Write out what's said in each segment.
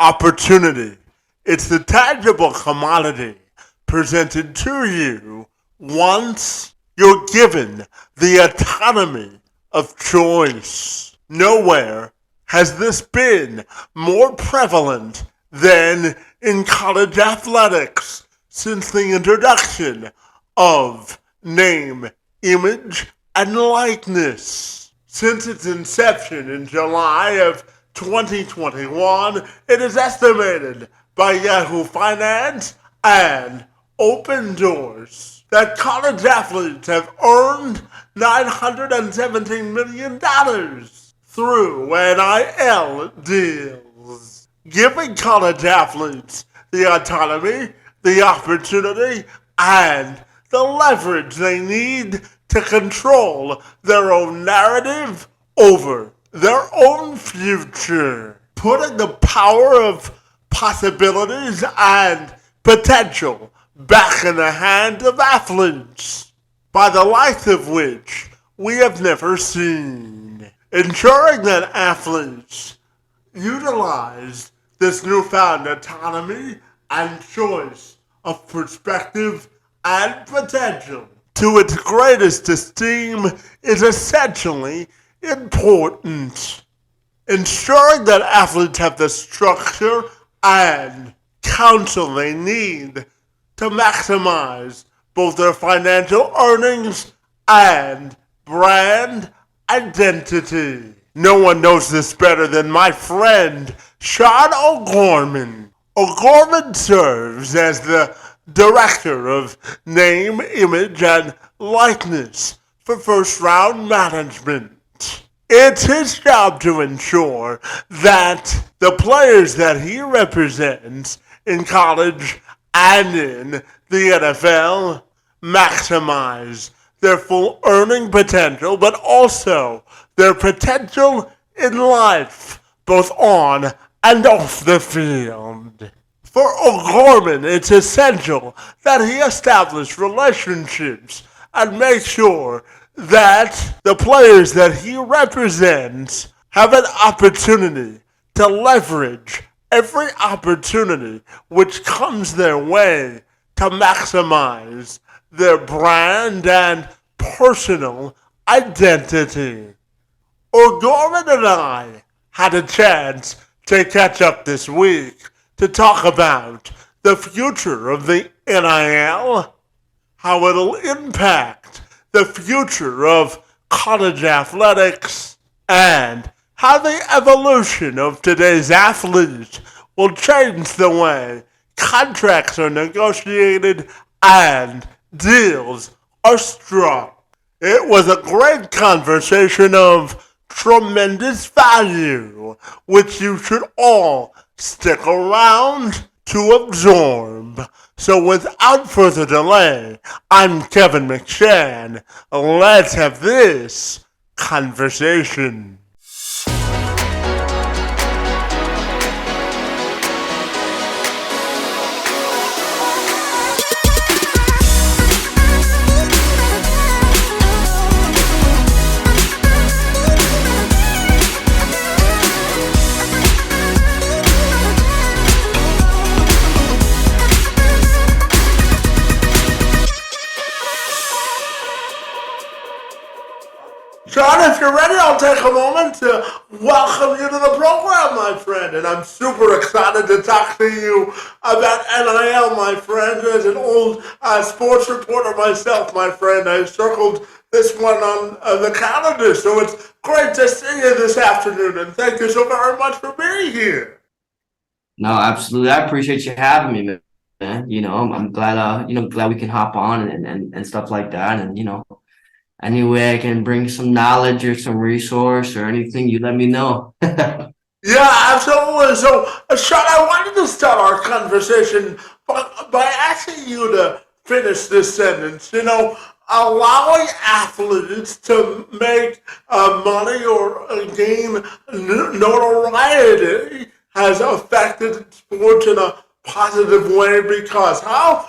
opportunity. It's the tangible commodity presented to you once you're given the autonomy of choice. Nowhere has this been more prevalent than in college athletics since the introduction of name, image, and likeness. Since its inception in July of 2021, it is estimated by Yahoo Finance and Opendorse that college athletes have earned $917 million through NIL deals, giving college athletes the autonomy, the opportunity, and the leverage they need to control their own narrative over their own future, putting the power of possibilities and potential back in the hands of athletes, by the likes of which we have never seen, ensuring that athletes utilize this newfound autonomy and choice of perspective and potential to its greatest esteem is essentially important. Ensuring that athletes have the structure and counsel they need to maximize both their financial earnings and brand identity. No one knows this better than my friend Shawn O'Gorman. O'Gorman serves as the Director of Name, Image, and Likeness for First Round Management. It's his job to ensure that the players that he represents in college and in the NFL maximize their full earning potential, but also their potential in life, both on and off the field. For O'Gorman, it's essential that he establish relationships and make sure that the players that he represents have an opportunity to leverage every opportunity which comes their way to maximize their brand and personal identity. O'Gorman and I had a chance to catch up this week to talk about the future of the NIL, how it'll impact the future of college athletics, and how the evolution of today's athletes will change the way contracts are negotiated and deals are struck. It was a great conversation of tremendous value, which you should all stick around to absorb. So without further delay, I'm Kevin McShann. Let's have this conversation. Shawn, if you're ready, I'll take a moment to welcome you to the program, my friend. And I'm super excited to talk to you about NIL, my friend. As an old sports reporter myself, my friend, I circled this one on the calendar. So it's great to see you this afternoon. And thank you so very much for being here. No, absolutely. I appreciate you having me, man. I'm glad, glad we can hop on and stuff like that. And, any way I can bring some knowledge or some resource or anything, you let me know. Yeah, absolutely. So, Shawn, I wanted to start our conversation by asking you to finish this sentence. Allowing athletes to make money or gain notoriety has affected sports in a positive way because how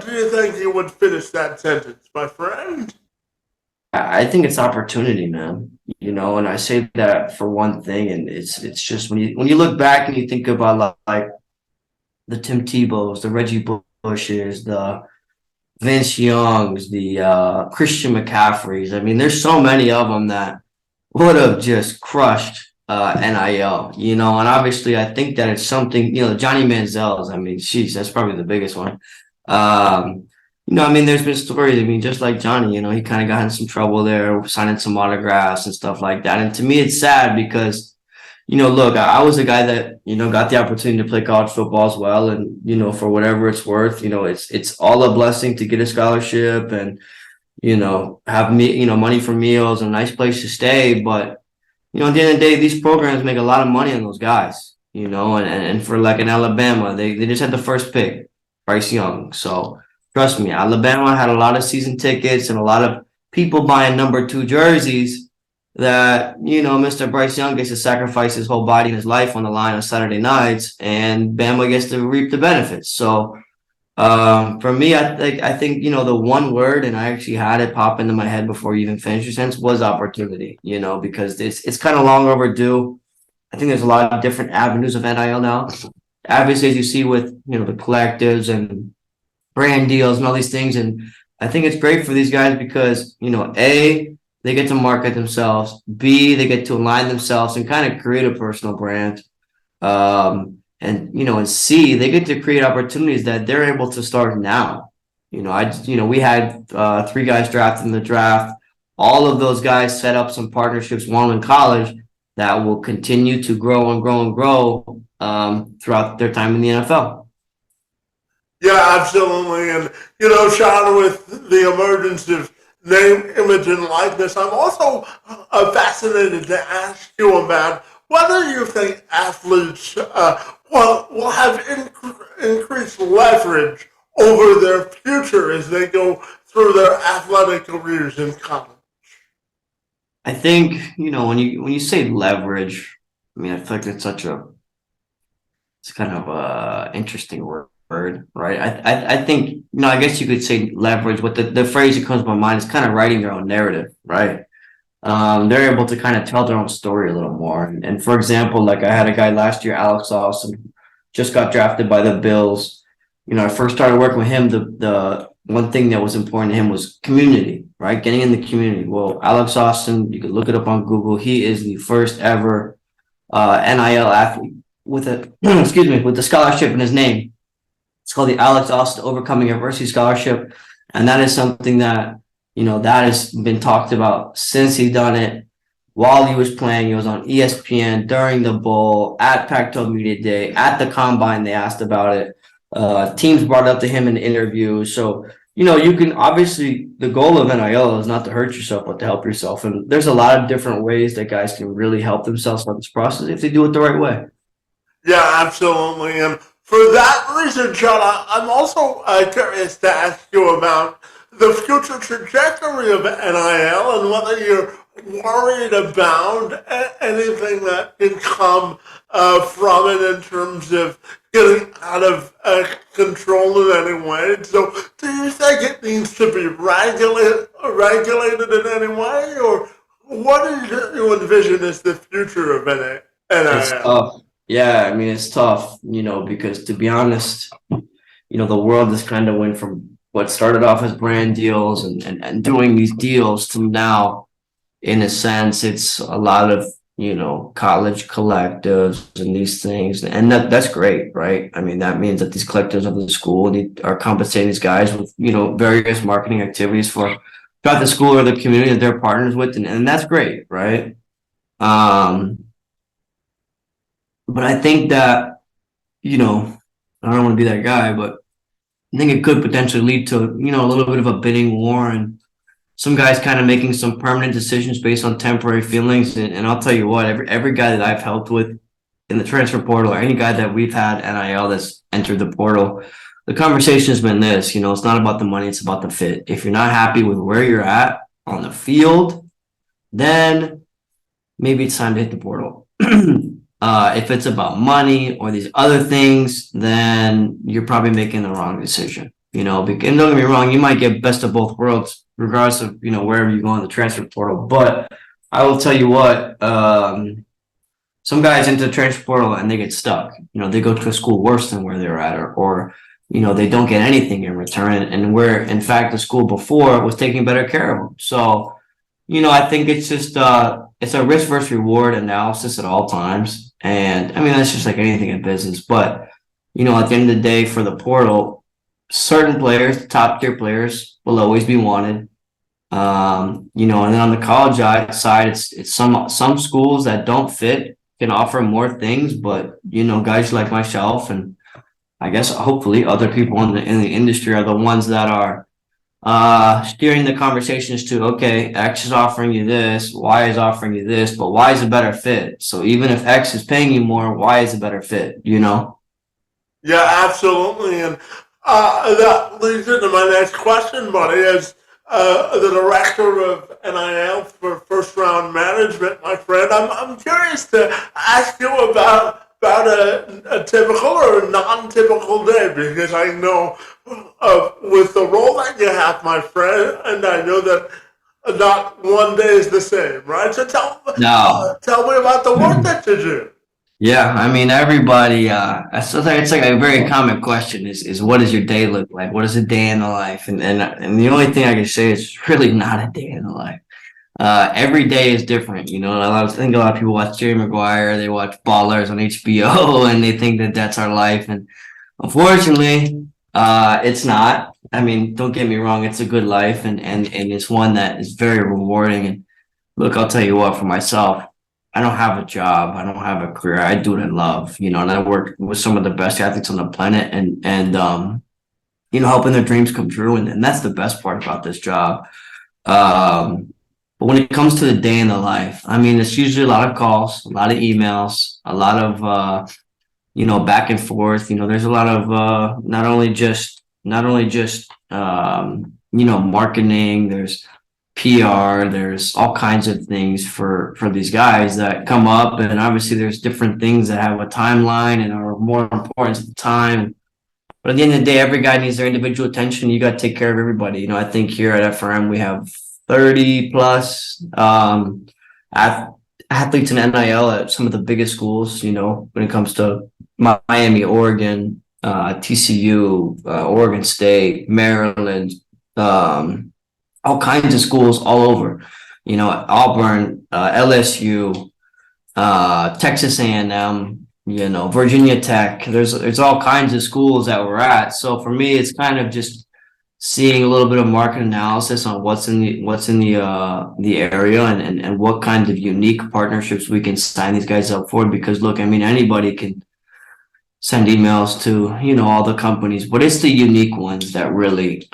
do you think you would finish that sentence, my friend? I think it's opportunity, man. And I say that for one thing, and it's just when you look back and you think about like the Tim Tebows, the Reggie Bushes, the Vince Youngs, the Christian McCaffreys. I mean, there's so many of them that would have just crushed NIL, and obviously I think that it's something, Johnny Manziel's, I mean, sheesh, that's probably the biggest one. I mean, there's been stories, I mean, just like Johnny, he kind of got in some trouble there, signing some autographs and stuff like that. And to me, it's sad because, look, I was a guy that, got the opportunity to play college football as well. And, for whatever it's worth, it's all a blessing to get a scholarship and, have me, money for meals and a nice place to stay. But, at the end of the day, these programs make a lot of money on those guys, and for like in Alabama, they just had the first pick, Bryce Young. So trust me, Alabama had a lot of season tickets and a lot of people buying number 2 jerseys that, Mr. Bryce Young gets to sacrifice his whole body and his life on the line on Saturday nights, and Bama gets to reap the benefits. So for me, I think the one word, and I actually had it pop into my head before you even finished your sentence, was opportunity. Because it's kind of long overdue. I think there's a lot of different avenues of NIL now. Obviously, as you see with the collectives and brand deals and all these things, and I think it's great for these guys because A, they get to market themselves. B, they get to align themselves and kind of create a personal brand. And C, they get to create opportunities that they're able to start now. We had 3 guys drafted in the draft. All of those guys set up some partnerships while in college that will continue to grow and grow and grow throughout their time in the NFL. Yeah, absolutely. And, Shawn, with the emergence of name, image, and likeness, I'm also fascinated to ask you about whether you think athletes will have increased leverage over their future as they go through their athletic careers in college. I think, when you say leverage, I mean, I feel like it's kind of a interesting word, right? I think, I guess you could say leverage, but the phrase that comes to my mind is kind of writing their own narrative, right? They're able to kind of tell their own story a little more. And for example, like I had a guy last year, Alex Austin, just got drafted by the Bills. I first started working with him. The one thing that was important to him was community, right? Getting in the community. Well, Alex Austin, you can look it up on Google. He is the first ever NIL athlete with a with a scholarship in his name. It's called the Alex Austin Overcoming Adversity Scholarship, and that is something that that has been talked about since he done it. While he was playing, he was on ESPN during the bowl, at Pac-12 Media Day, at the Combine. They asked about it. Teams brought it up to him in interviews. So you can obviously, the goal of NIL is not to hurt yourself, but to help yourself. And there's a lot of different ways that guys can really help themselves throughout this process if they do it the right way. Yeah, absolutely. And for that reason, Shawn, I'm also curious to ask you about the future trajectory of NIL and whether you're worried about anything that can come from it in terms of getting out of control in any way. So do you think it needs to be regulated in any way, or what do you envision as the future of NIL? It's tough. Yeah, I mean, it's tough, because to be honest, the world has kind of went from what started off as brand deals and doing these deals to now, in a sense, it's a lot of, college collectives and these things. And that's great, right? I mean, that means that these collectives of the school are compensating these guys with, various marketing activities for throughout the school or the community that they're partners with. And that's great, right? But I think that, I don't want to be that guy, but I think it could potentially lead to, a little bit of a bidding war and some guys kind of making some permanent decisions based on temporary feelings. And I'll tell you what, every guy that I've helped with in the transfer portal or any guy that we've had NIL that's entered the portal, the conversation has been this, it's not about the money, it's about the fit. If you're not happy with where you're at on the field, then maybe it's time to hit the portal. If it's about money or these other things, then you're probably making the wrong decision. And don't get me wrong, you might get best of both worlds, regardless of, wherever you go in the transfer portal. But I will tell you what, some guys enter the transfer portal and they get stuck. They go to a school worse than where they're at, or they don't get anything in return. And where, in fact, the school before was taking better care of them. So, I think it's just it's a risk versus reward analysis at all times. And I mean, that's just like anything in business. But, at the end of the day, for the portal, certain players, top tier players, will always be wanted. And then on the college side, it's some schools that don't fit can offer more things, but guys like myself and I guess hopefully other people in the industry are the ones that are steering the conversations to, okay, X is offering you this, Y is offering you this, but Y is a better fit. So even if X is paying you more, Y is a better fit. Yeah, absolutely. And that leads into my next question, buddy, as the director of NIL for first round management, my friend. I'm curious to ask you about a typical or a non-typical day, because I know with the role that you have, my friend, and I know that not one day is the same, right? So No. tell me about the work that you do. Yeah, I mean everybody it's like a very common question is what does your day look like? What is a day in the life? And the only thing I can say is it's really not a day in the life. Every day is different, I think a lot of people watch Jerry Maguire, they watch Ballers on HBO and they think that that's our life, and unfortunately, it's not. I mean, don't get me wrong, it's a good life, and it's one that is very rewarding. And look, I'll tell you what, for myself, I don't have a job. I don't have a career. I do it in love, and I work with some of the best athletes on the planet, and helping their dreams come true. And that's the best part about this job. But when it comes to the day in the life, I mean, it's usually a lot of calls, a lot of emails, a lot of, back and forth. There's a lot of, marketing, there's PR, there's all kinds of things for these guys that come up, and obviously there's different things that have a timeline and are more important at the time. But at the end of the day, every guy needs their individual attention. You got to take care of everybody. I think here at FRM we have 30 plus athletes in NIL at some of the biggest schools. When it comes to Miami, Oregon, TCU, Oregon State, Maryland. All kinds of schools all over, Auburn, LSU, Texas A&M, Virginia Tech. There's all kinds of schools that we're at. So for me, it's kind of just seeing a little bit of market analysis on what's in the area and what kind of unique partnerships we can sign these guys up for. Because look, I mean, anybody can send emails to all the companies, but it's the unique ones that really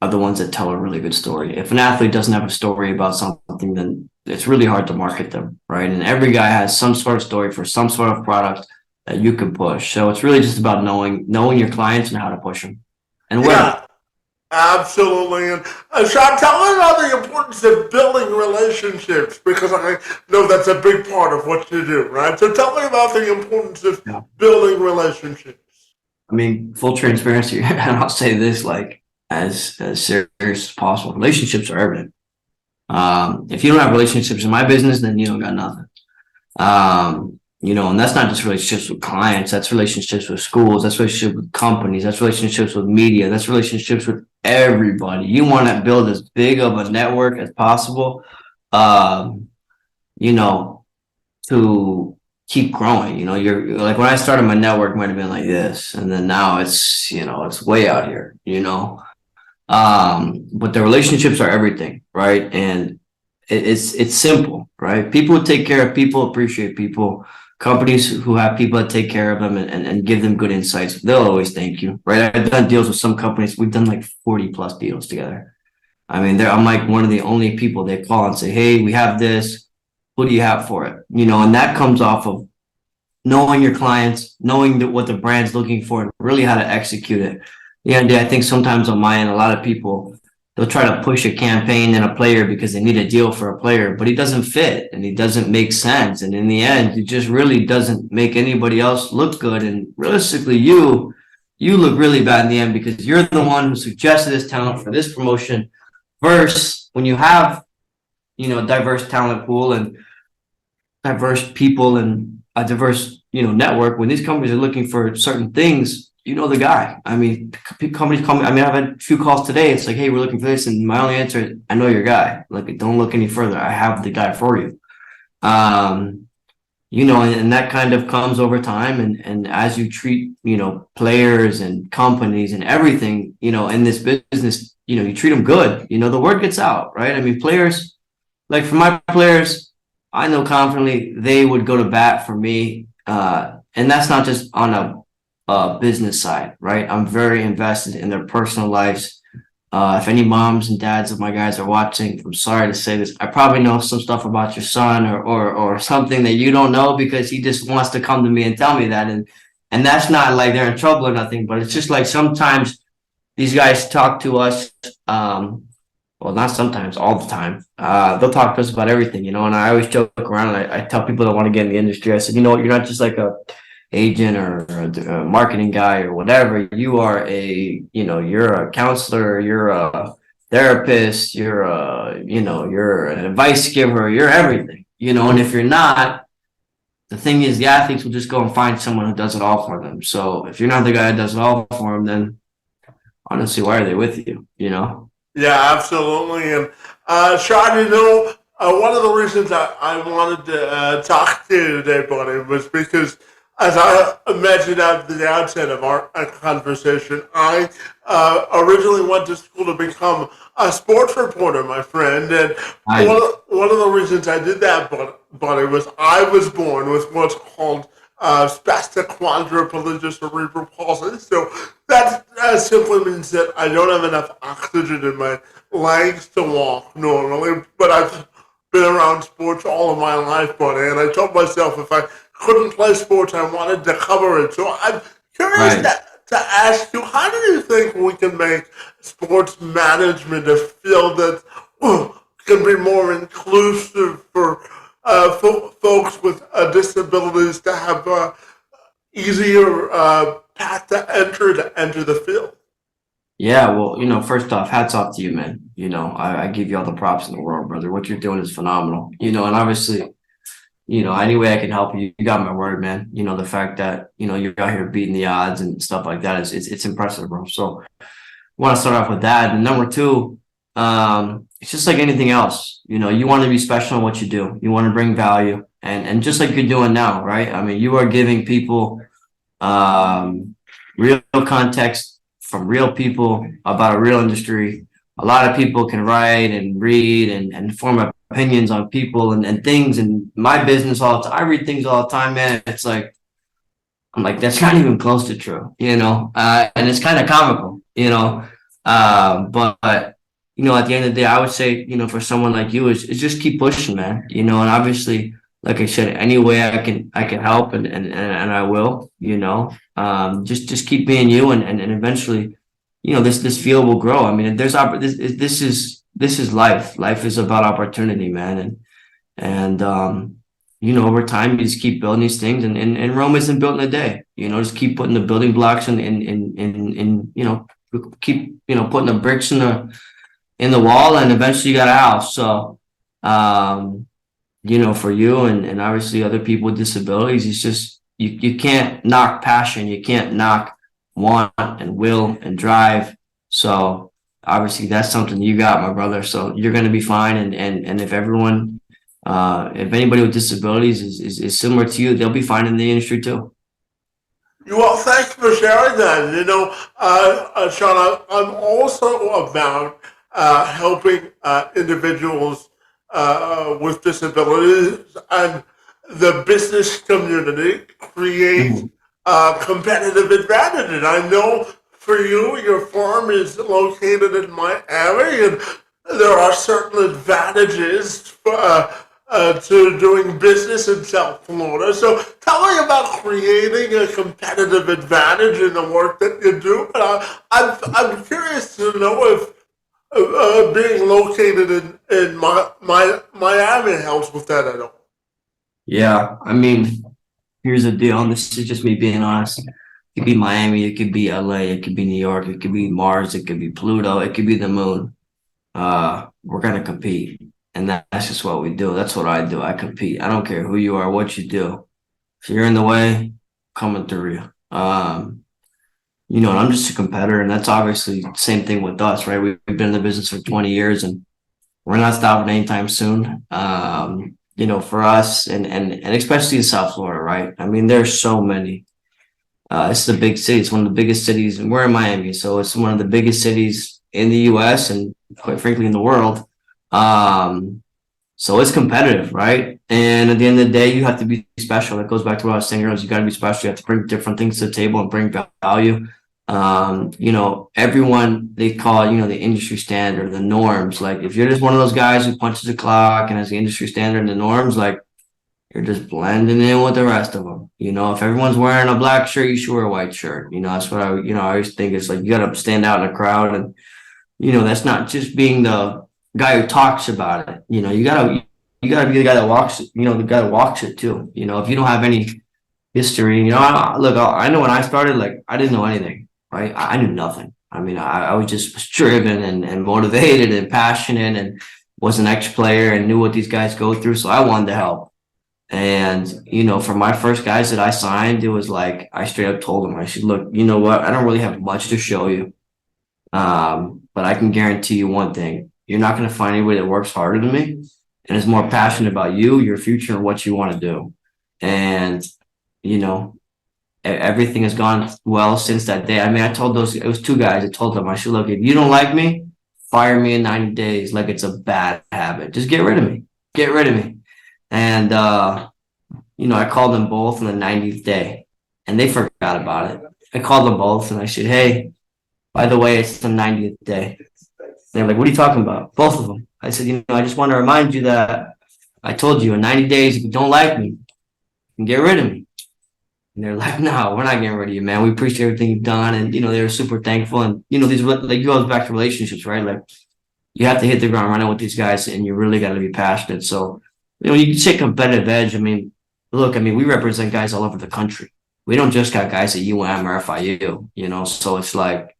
are the ones that tell a really good story. If an athlete doesn't have a story about something, then it's really hard to market them, right? And every guy has some sort of story for some sort of product that you can push. So it's really just about knowing your clients and how to push them and where. Yeah, absolutely. And Shawn, tell me about the importance of building relationships, because I know that's a big part of what you do, right? So tell me about the importance of building relationships. I mean, full transparency, and I'll say this as serious as possible. Relationships are everything. If you don't have relationships in my business, then you don't got nothing. And that's not just relationships with clients, that's relationships with schools, that's relationships with companies, that's relationships with media, that's relationships with everybody. You want to build as big of a network as possible, to keep growing. You're like, when I started, my network might have been like this, and then now it's way out here, but the relationships are everything, right? And it's simple, right? People who take care of people appreciate people. Companies who have people that take care of them and give them good insights, they'll always thank you, right? I've done deals with some companies. We've done like 40 plus deals together. I mean, I'm like one of the only people they call and say, hey, we have this. What do you have for it? And that comes off of knowing your clients, knowing what the brand's looking for, and really how to execute it. Yeah, I think sometimes on my end, a lot of people, they'll try to push a campaign and a player because they need a deal for a player, but he doesn't fit and he doesn't make sense. And in the end, it just really doesn't make anybody else look good. And realistically, you look really bad in the end because you're the one who suggested this talent for this promotion. Versus when you have, diverse talent pool and diverse people and a diverse, network. When these companies are looking for certain things, the guy. I mean, companies call me. I mean, I've had a few calls today. It's like, hey, we're looking for this, and my only answer is, I know your guy. Like, don't look any further. I have the guy for you. Um, and that kind of comes over time, and as you treat, players and companies and everything, in this business, you treat them good. The word gets out, right? I mean, players, like for my players, I know confidently they would go to bat for me. And that's not just on a business side, right? I'm very invested in their personal lives. If any moms and dads of my guys are watching, I'm sorry to say this. I probably know some stuff about your son or something that you don't know because he just wants to come to me and tell me that. And that's not like they're in trouble or nothing, but it's just like sometimes these guys talk to us, well, not sometimes, all the time. They'll talk to us about everything, and I always joke around. I tell people that want to get in the industry, I said, you're not just like a agent or a marketing guy or whatever. You are you're a counselor, you're a therapist, you're an advice giver, you're everything, and if you're not, the thing is the athletes will just go and find someone who does it all for them. So if you're not the guy that does it all for them, then honestly, why are they with you? Yeah, absolutely. And Sean, one of the reasons I wanted to talk to you today, buddy, was because, as I mentioned at the outset of our conversation, I originally went to school to become a sports reporter, my friend. And I one of the reasons I did that, buddy, was I was born with what's called spastic quadriplegia cerebral palsy. So that simply means that I don't have enough oxygen in my legs to walk normally. But I've been around sports all of my life, buddy, and I told myself if I couldn't play sports, I wanted to cover it. So I'm curious right. to ask you, how do you think we can make sports management a field that can be more inclusive for folks with disabilities to have easier path to enter the field? Yeah, well, first off, hats off to you, man. I give you all the props in the world, brother. What you're doing is phenomenal. And obviously, any way I can help you, you got my word, man. The fact that, you're out here beating the odds and stuff like that is it's impressive, bro. So I want to start off with that. And number two, it's just like anything else. You want to be special in what you do. You want to bring value. And just like you're doing now, right? I mean, you are giving people real context from real people about a real industry. A lot of people can write and read and form opinions on people and things in my business all the time. I read things all the time, man. It's like, I'm like, that's not even close to true, and it's kind of comical, but, at the end of the day, I would say, for someone like you is just keep pushing, man, and obviously, like I said, any way I can help and I will, just keep being you and eventually, this field will grow. I mean, this is life. Life is about opportunity, man. And over time you just keep building these things and Rome isn't built in a day. Just keep putting the building blocks in keep, putting the bricks in the wall and eventually you got a house. So for you and obviously other people with disabilities, it's just you can't knock passion, you can't knock want and will and drive. So obviously that's something you got, my brother. So you're going to be fine. And if everyone, if anybody with disabilities is similar to you, they'll be fine in the industry too. Well, thanks for sharing that. Sean, I'm also about helping individuals with disabilities and the business community create Mhm. competitive advantage. And I know for you, your farm is located in Miami, and there are certain advantages to doing business in South Florida. So tell me about creating a competitive advantage in the work that you do. I'm curious to know if being located in Miami helps with that at all. Yeah. I mean, here's the deal. And this is just me being honest. It could be Miami, it could be LA, it could be New York, it could be Mars, it could be Pluto, it could be the moon. We're gonna compete. And that's just what we do. That's what I do. I compete. I don't care who you are, what you do. If you're in the way, coming through you. And I'm just a competitor, and that's obviously the same thing with us, right? We've been in the business for 20 years, and we're not stopping anytime soon. For us, and especially in South Florida, right? I mean, there's so many. It's a big city. It's one of the biggest cities, and we're in Miami, so it's one of the biggest cities in the U.S. and quite frankly in the world. Um, so it's competitive, right? And at the end of the day, you have to be special. That goes back to what I was saying earlier. You got to be special. You have to bring different things to the table and bring value. Everyone they call it, the industry standard, the norms. Like if you're just one of those guys who punches the clock and has the industry standard and the norms, like you're just blending in with the rest of them. If everyone's wearing a black shirt, you should wear a white shirt. That's what I always think is like you got to stand out in a crowd, and that's not just being the guy who talks about it. You gotta be the guy that walks it. The guy that walks it too. If you don't have any history, look, I know when I started, like I didn't know anything, right? I knew nothing. I mean, I was just driven and motivated and passionate, and was an ex-player and knew what these guys go through, so I wanted to help. And for my first guys that I signed, it was like I straight up told them, I said, look, you know what? I don't really have much to show you. But I can guarantee you one thing. You're not going to find anybody that works harder than me and is more passionate about you, your future, and what you want to do. And, everything has gone well since that day. I mean, I told it was two guys. I told them, I said, look, if you don't like me, fire me in 90 days like it's a bad habit. Just get rid of me. Get rid of me. And, I called them both on the 90th day and they forgot about it. I called them both and I said, hey, by the way, it's the 90th day. They're like, what are you talking about? Both of them. I said, I just want to remind you that I told you in 90 days, if you don't like me, you can get rid of me. And they're like, no, we're not getting rid of you, man. We appreciate everything you've done. And, they were super thankful. And, these, like, goes back to relationships, right? Like, you have to hit the ground running with these guys and you really got to be passionate. So, you say competitive edge. I mean, look, we represent guys all over the country. We don't just got guys at UM or FIU, so it's like,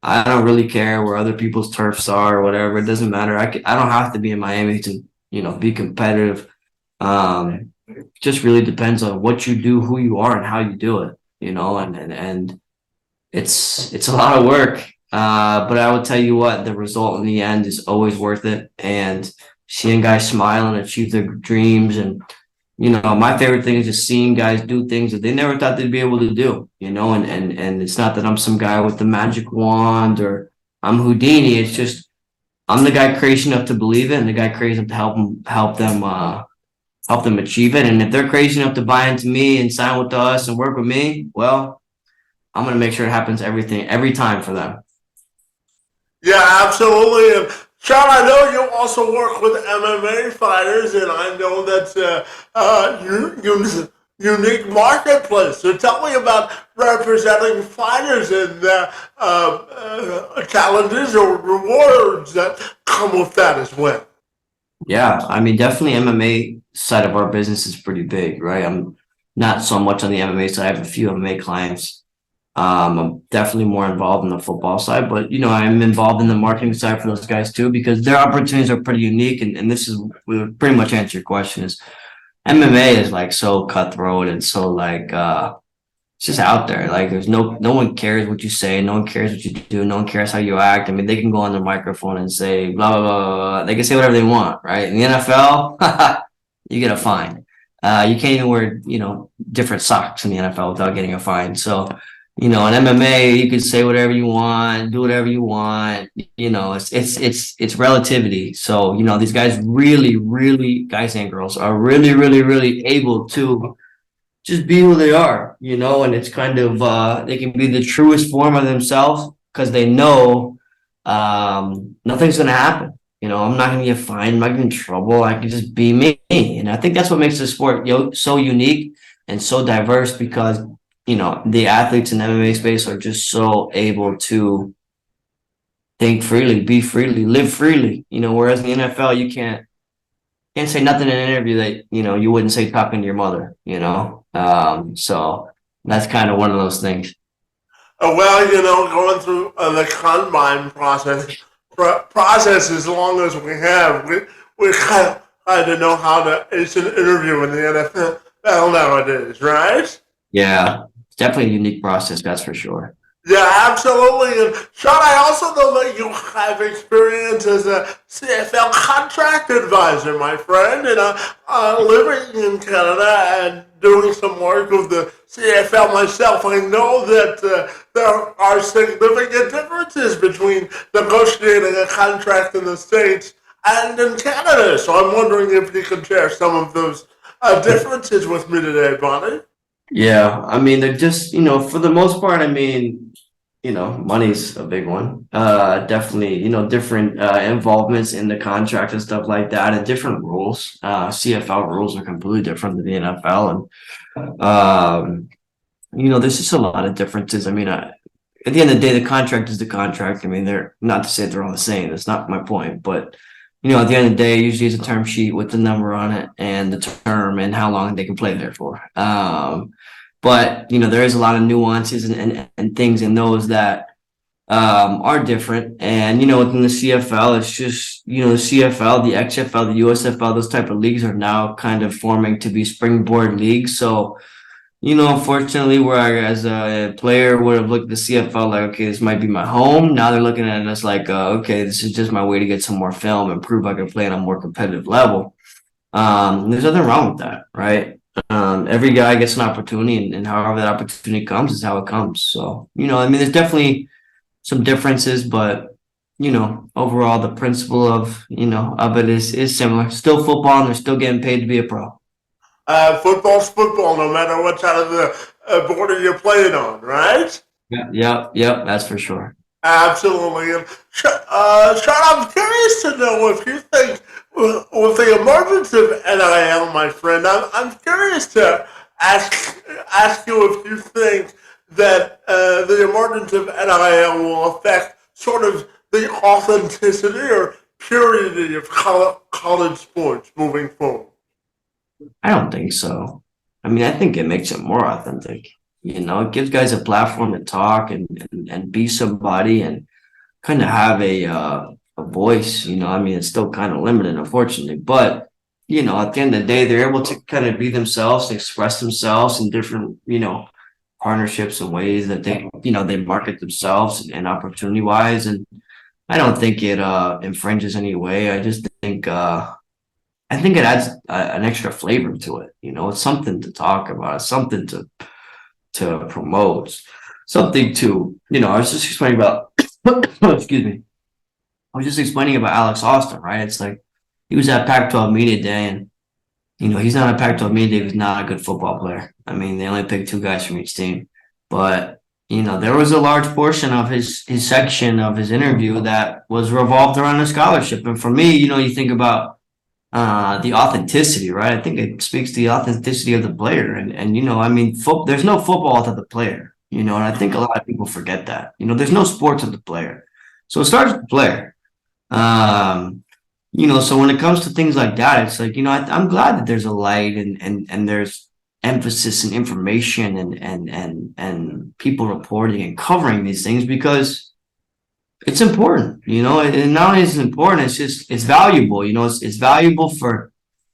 I don't really care where other people's turfs are or whatever. It doesn't matter. I don't have to be in Miami to, be competitive. Just really depends on what you do, who you are, and how you do it, and it's a lot of work. But I will tell you what, the result in the end is always worth it. And seeing guys smile and achieve their dreams, and my favorite thing is just seeing guys do things that they never thought they'd be able to do, and it's not that I'm some guy with the magic wand or I'm Houdini. It's just I'm the guy crazy enough to believe it and the guy crazy enough to help them achieve it. And if they're crazy enough to buy into me and sign with us and work with me, well, I'm gonna make sure it happens every time for them. Yeah, absolutely. And Shawn, I know you also work with MMA fighters, and I know that's unique marketplace. So tell me about representing fighters and the challenges or rewards that come with that as well. Yeah, definitely MMA side of our business is pretty big, right? I'm not so much on the MMA side. I have a few MMA clients. I'm definitely more involved in the football side, but I'm involved in the marketing side for those guys too, because their opportunities are pretty unique. And this is we pretty much answer your question is MMA is like so cutthroat and so like it's just out there. Like there's no one cares what you say, no one cares what you do, no one cares how you act. They can go on their microphone and say blah blah blah blah, blah. They can say whatever they want, right? In the NFL, you get a fine. You can't even wear different socks in the NFL without getting a fine. So in MMA, you can say whatever you want, do whatever you want. It's relativity. So these guys really, guys and girls are really able to just be who they are, and it's kind of they can be the truest form of themselves because they know nothing's gonna happen. I'm not gonna get fined, I'm not gonna get in trouble. I can just be me. And I think that's what makes the sport so unique and so diverse, because the athletes in the MMA space are just so able to think freely, be freely, live freely. Whereas in the NFL you can't say nothing in an interview that you wouldn't say talking to your mother. So that's kind of one of those things. Well, going through the combine process as long as we have, we kind of know how to ace an interview in the NFL nowadays, right? Yeah, it's definitely a unique process, that's for sure. Yeah, absolutely. And Sean, I also know that you have experience as a CFL contract advisor, my friend, and living in Canada and doing some work with the CFL myself. I know that there are significant differences between negotiating a contract in the States and in Canada. So I'm wondering if you could share some of those differences with me today, Bonnie. Yeah, I mean, they're just, for the most part, I mean, money's a big one. Definitely, different involvements in the contract and stuff like that, and different rules. CFL rules are completely different than the NFL, and there's just a lot of differences. I mean, at the end of the day, the contract is the contract. I mean, they're not to say they're all the same. That's not my point, but at the end of the day, usually it's a term sheet with the number on it and the term and how long they can play there for. But there is a lot of nuances and things in those that are different. And within the CFL, it's just the CFL, the XFL, the USFL, those type of leagues are now kind of forming to be springboard leagues. So unfortunately, where I, as a player, would have looked at the CFL like, okay, this might be my home. Now they're looking at us like, okay, this is just my way to get some more film and prove I can play on a more competitive level. There's nothing wrong with that, right? Every guy gets an opportunity, and however that opportunity comes is how it comes. So, I mean, there's definitely some differences, but overall, the principle of it is similar. Still football, and they're still getting paid to be a pro. Football's football, no matter what side of the border you're playing on, right? Yep, that's for sure. Absolutely. And Sean, I'm curious to know if you think, with the emergence of NIL, my friend, I'm curious to ask you if you think that the emergence of NIL will affect sort of the authenticity or purity of college sports moving forward. I don't think so. I mean, I think it makes it more authentic. It gives guys a platform to talk and be somebody and kind of have a voice. I mean, it's still kind of limited, unfortunately, but at the end of the day, they're able to kind of be themselves, express themselves in different, partnerships and ways that they market themselves and opportunity wise. And I don't think it infringes any way. I think it adds an extra flavor to it. It's something to talk about. It's something to promote. Something to, I was just explaining about, excuse me. I was just explaining about Alex Austin, right? It's like he was at Pac-12 Media Day, and he's not a Pac-12 Media Day. He's not a good football player. I mean, they only picked two guys from each team, but there was a large portion of his section of his interview that was revolved around a scholarship. And for me, you think about the authenticity, right? I think it speaks to the authenticity of the player, and I mean, there's no football without the player, and I think a lot of people forget that. There's no sports without the player, so it starts with the player. So when it comes to things like that, it's like I'm glad that there's a light and there's emphasis and information and people reporting and covering these things because it's important, and not only is it important, it's valuable, it's valuable for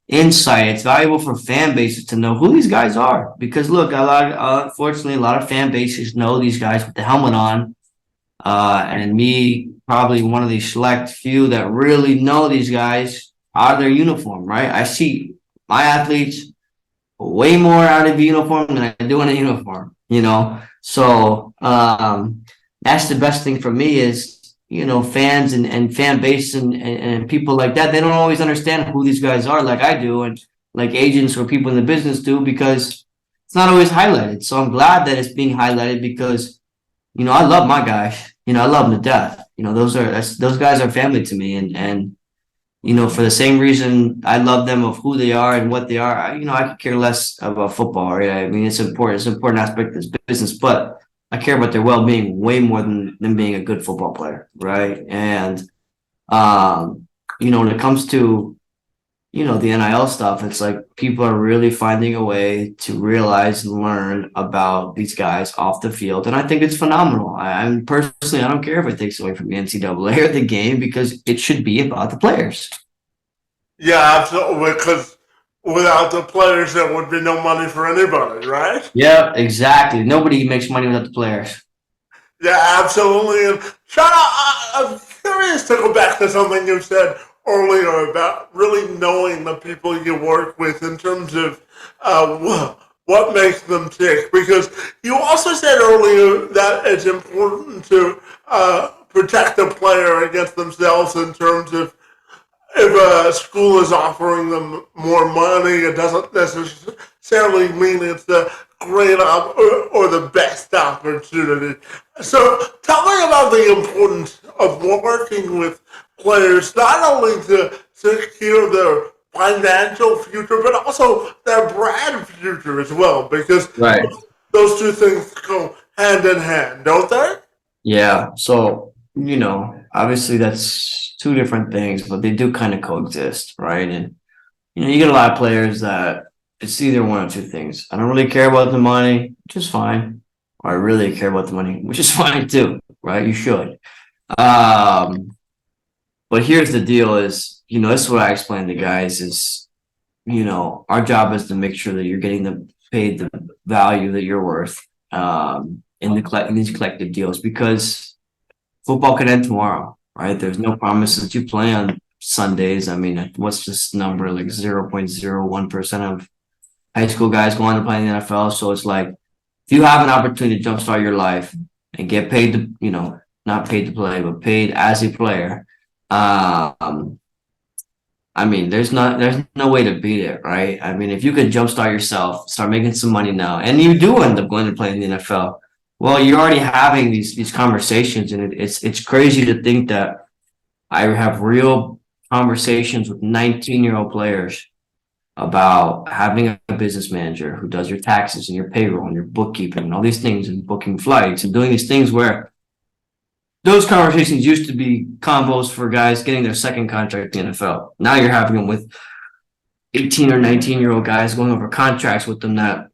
insight, it's valuable for fan bases to know who these guys are. Because look, unfortunately, a lot of fan bases know these guys with the helmet on, and me, probably one of these select few that really know these guys out of their uniform, right? I see my athletes way more out of uniform than I do in a uniform, So that's the best thing for me is fans and fan base and people like that, they don't always understand who these guys are like I do, and like agents or people in the business do, because it's not always highlighted. So I'm glad that it's being highlighted because, I love my guys. I love them to death. Those guys are family to me, and for the same reason I love them of who they are and what they are. I could care less about football, right? I mean, it's important. It's an important aspect of this business, but I care about their well-being way more than them being a good football player, right? And when it comes to the NIL stuff, it's like people are really finding a way to realize and learn about these guys off the field, and I think it's phenomenal. I'm personally, I don't care if it takes away from the NCAA or the game because it should be about the players. Yeah, absolutely. Because without the players, there would be no money for anybody, right? Yeah, exactly. Nobody makes money without the players. Yeah, absolutely. And Shawn, I'm curious to go back to something you said earlier about really knowing the people you work with in terms of what makes them tick. Because you also said earlier that it's important to protect the player against themselves in terms of if a school is offering them more money, it doesn't necessarily mean it's the or the best opportunity. So tell me about the importance of working with players, not only to secure their financial future, but also their brand future as well, because Right. those two things go hand in hand, don't they? Yeah. So, obviously that's two different things, but they do kind of coexist, right? And you get a lot of players that it's either one or two things. I don't really care about the money, which is fine. Or I really care about the money, which is fine too, right? You should. Um, but here's the deal is, this is what I explain to guys is, our job is to make sure that you're getting paid the value that you're worth in these collective deals because football could end tomorrow, right? There's no promise that you play on Sundays. I mean, what's this number? Like 0.01% of high school guys go on to play in the NFL. So it's like if you have an opportunity to jumpstart your life and get paid to, not paid to play, but paid as a player, um, I mean, there's no way to beat it, right? I mean, if you could jumpstart yourself, start making some money now, and you do end up going to play in the NFL, well, you're already having these conversations, and it's crazy to think that I have real conversations with 19-year-old players about having a business manager who does your taxes and your payroll and your bookkeeping and all these things and booking flights and doing these things where those conversations used to be combos for guys getting their second contract in the NFL. Now you're having them with 18 or 19-year-old guys going over contracts with them that,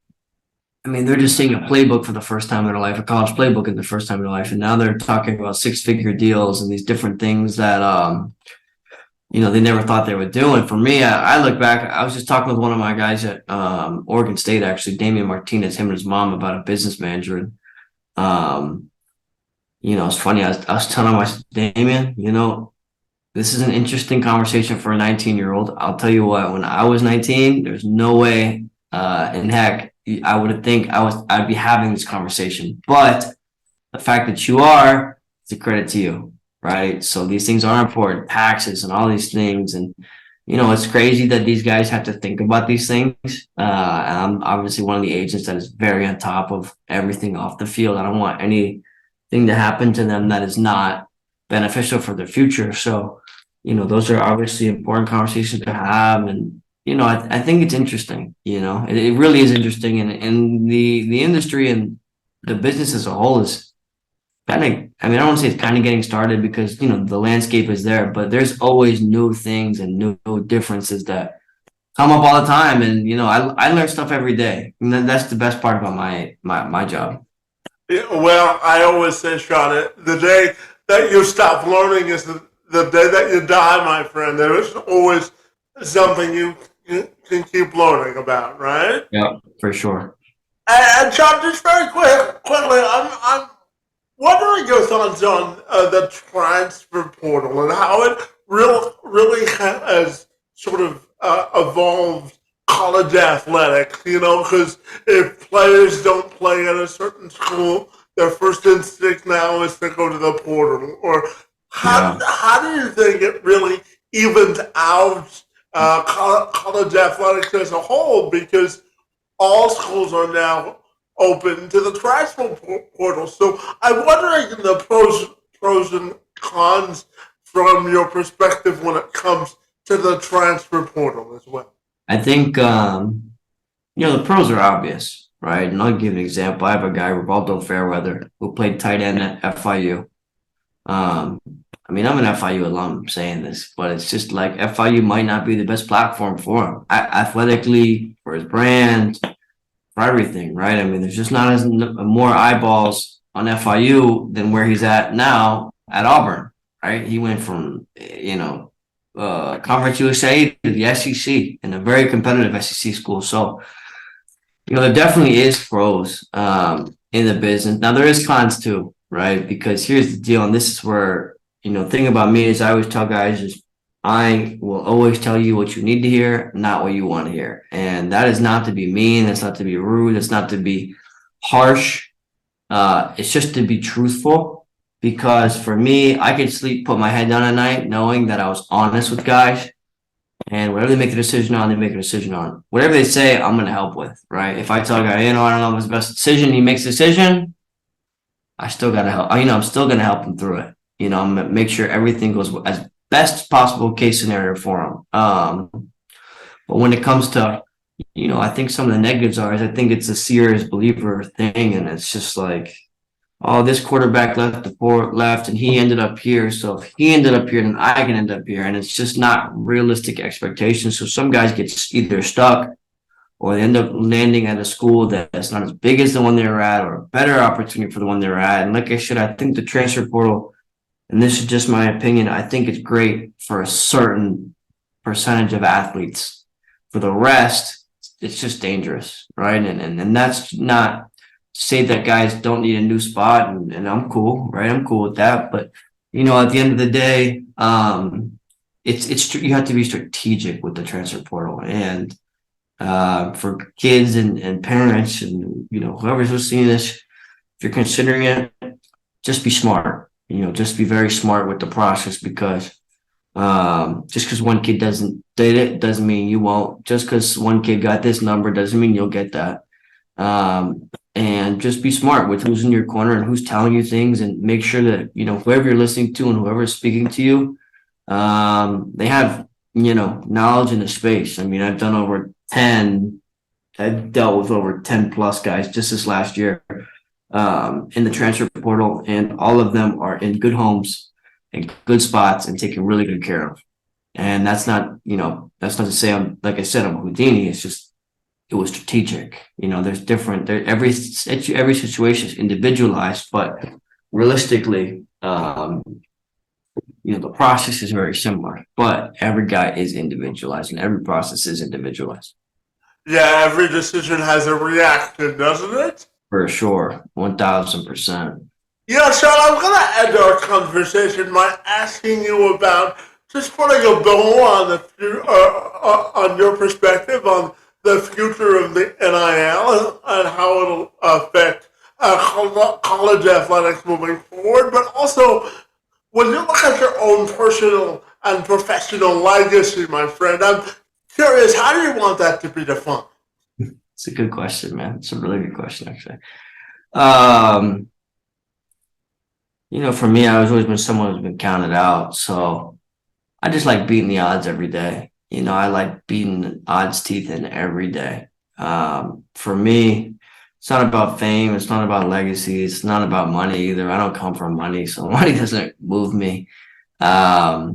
I mean, they're just seeing a playbook for the first time in their life, a college playbook in the first time in their life. And now they're talking about six-figure deals and these different things that, they never thought they would do. And for me, I look back, I was just talking with one of my guys at Oregon State, actually, Damian Martinez, him and his mom about a business manager. And, it's funny. I was telling him, I said, Damien, this is an interesting conversation for a 19-year-old. I'll tell you what, when I was 19, there's no way in heck I would think I'd be having this conversation. But the fact that you are, it's a credit to you, right? So these things are important, taxes and all these things. And, it's crazy that these guys have to think about these things. I'm obviously one of the agents that is very on top of everything off the field. I don't want anything to happen to them that is not beneficial for their future. So, those are obviously important conversations to have. And, I think it's interesting, it really is interesting. And the industry and the business as a whole is kind of, I mean, I don't want to say it's kind of getting started because, the landscape is there, but there's always new things and new differences that come up all the time. And, I learn stuff every day. And that's the best part about my job. Yeah, well, I always say, Shawn, the day that you stop learning is the day that you die, my friend. There is always something you can keep learning about, right? Yeah, for sure. And Shawn, just very quickly, I'm wondering your thoughts on the transfer portal and how it really has sort of evolved college athletics. Because if players don't play at a certain school, their first instinct now is to go to the portal. Or Yeah. how do you think it really evens out college athletics as a whole? Because all schools are now open to the transfer portal. So I'm wondering the pros and cons from your perspective when it comes to the transfer portal as well. I think, the pros are obvious, right? And I'll give you an example. I have a guy, Rivaldo Fairweather, who played tight end at FIU. Um, I mean, I'm an FIU alum saying this, but it's just like FIU might not be the best platform for him athletically, for his brand, for everything, right? I mean, there's just not as more eyeballs on FIU than where he's at now at Auburn, right? He went from, Conference USA to the SEC, and a very competitive SEC school. So, there definitely is pros in the business. Now there is cons too, right? Because here's the deal, and this is where, thing about me is I always tell guys is I will always tell you what you need to hear, not what you want to hear. And that is not to be mean, that's not to be rude, it's not to be harsh. It's just to be truthful. Because for me, I could sleep, put my head down at night, knowing that I was honest with guys, and whatever they make a decision on, they make a decision on. Whatever they say, I'm going to help with, right? If I tell a guy, I don't know if it's the best decision, he makes a decision, I still got to help. I'm still going to help him through it. I'm going to make sure everything goes as best possible case scenario for him. But when it comes to, I think some of the negatives is I think it's a serious believer thing. And it's just like, oh, this quarterback left and he ended up here. So if he ended up here, then I can end up here. And it's just not realistic expectations. So some guys get either stuck or they end up landing at a school that's not as big as the one they were at, or a better opportunity for the one they were at. And like I said, I think the transfer portal, and this is just my opinion, I think it's great for a certain percentage of athletes. For the rest, it's just dangerous, right? And that's not say that guys don't need a new spot, and I'm cool, right? I'm cool with that. But at the end of the day, it's you have to be strategic with the transfer portal, and for kids and parents and whoever's listening to this, if you're considering it, just be smart. Just be very smart with the process, because just because one kid doesn't did it doesn't mean you won't. Just because one kid got this number doesn't mean you'll get that. And just be smart with who's in your corner and who's telling you things, and make sure that whoever you're listening to and whoever is speaking to you, they have knowledge in the space. I mean, I've dealt with over 10 plus guys just this last year in the transfer portal, and all of them are in good homes and good spots and taken really good care of. And that's not to say like I said, I'm Houdini. It's just it was strategic. There's different. Every situation is individualized, but realistically, the process is very similar. But every guy is individualized, and every process is individualized. Yeah, every decision has a reaction, doesn't it? For sure, 1000%. Yeah, Sean, I'm gonna end our conversation by asking you about just putting a bow on on your perspective on the future of the NIL and how it'll affect college athletics moving forward, but also when you look at your own personal and professional legacy, my friend, I'm curious, how do you want that to be defined? It's a good question, man. It's a really good question, actually. Um, for me, I've always been someone who's been counted out. So I just like beating the odds every day. I like beating the odds teeth in every day. For me, it's not about fame. It's not about legacy. It's not about money either. I don't come from money, so money doesn't move me. For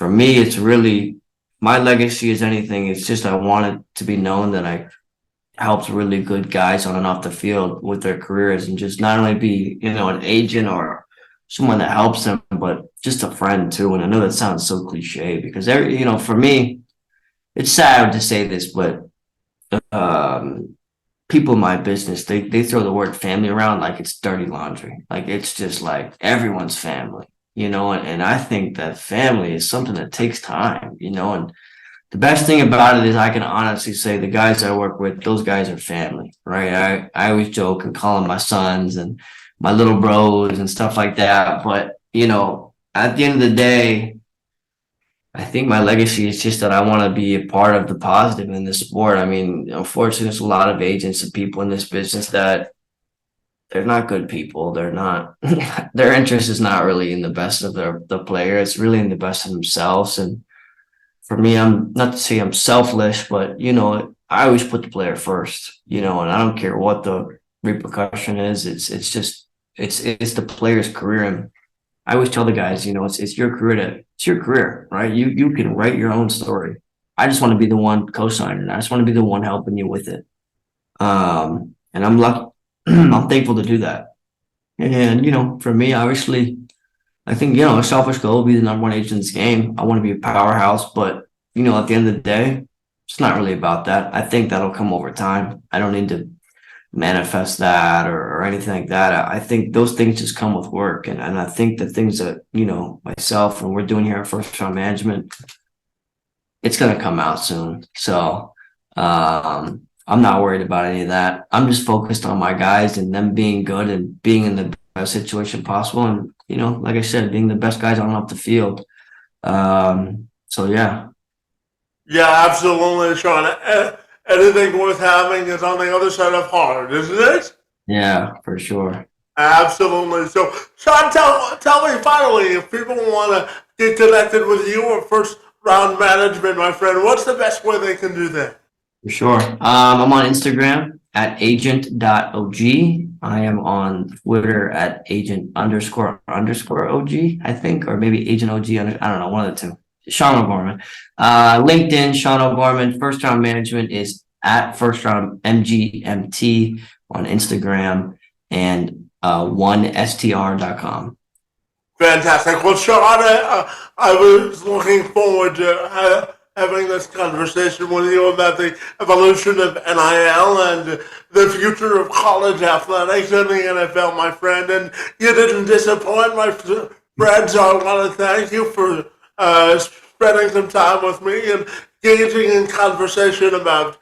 me, it's really my legacy is anything. It's just I want it to be known that I helped really good guys on and off the field with their careers, and just not only be, an agent or someone that helps them, but just a friend too. And I know that sounds so cliche, because for me, it's sad to say this, but people in my business, they throw the word family around like it's dirty laundry. Like it's just like everyone's family, and I think that family is something that takes time, and the best thing about it is I can honestly say the guys I work with, those guys are family, right? I always joke and call them my sons and my little bros and stuff like that. But, at the end of the day, I think my legacy is just that I want to be a part of the positive in this sport. I mean, unfortunately, there's a lot of agents and people in this business that they're not good people. They're not, their interest is not really in the best of the player. It's really in the best of themselves. And for me, I'm not to say I'm selfless, but I always put the player first, and I don't care what the repercussion is. It's just it's the player's career. And I always tell the guys, it's your career it's your career, right? You can write your own story. I just want to be the one co-signing. I just want to be the one helping you with it. And I'm lucky, I'm thankful to do that. And for me, obviously, I think, a selfish goal would be the number one agent in this game. I want to be a powerhouse, but, at the end of the day, it's not really about that. I think that'll come over time. I don't need to manifest that or anything like that. I think those things just come with work. And I think the things that, myself and we're doing here at First Round Management, it's going to come out soon. So I'm not worried about any of that. I'm just focused on my guys and them being good and being in the best situation possible. And, like I said, being the best guys on and off the field. So, yeah. Yeah, absolutely, Shawn. Anything worth having is on the other side of hard, isn't it? Yeah, for sure. Absolutely. So, Shawn, tell me finally, if people want to get connected with you or First Round Management, my friend, what's the best way they can do that? For sure. I'm on Instagram at agent.og. I am on Twitter at agent__OG, I think, or maybe agent OG. I don't know, one of the two. Shawn O'Gorman. LinkedIn, Shawn O'Gorman. First Round Management is at First Round MGMT on Instagram and 1str.com. Fantastic. Well, Shawn, I was looking forward to having this conversation with you about the evolution of NIL and the future of college athletics and the NFL, my friend. And you didn't disappoint, my friend, so I want to thank you for spending some time with me and engaging in conversation about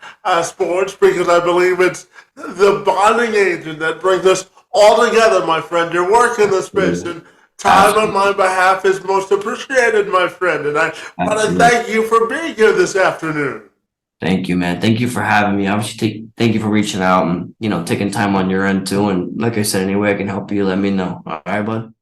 sports, because I believe it's the bonding agent that brings us all together, my friend. Your work in this space and time on my behalf is most appreciated, my friend. And I want to thank you for being here this afternoon. Thank you, man. Thank you for having me. Obviously, thank you for reaching out and, taking time on your end too. And like I said, any way I can help you, let me know. All right, bud?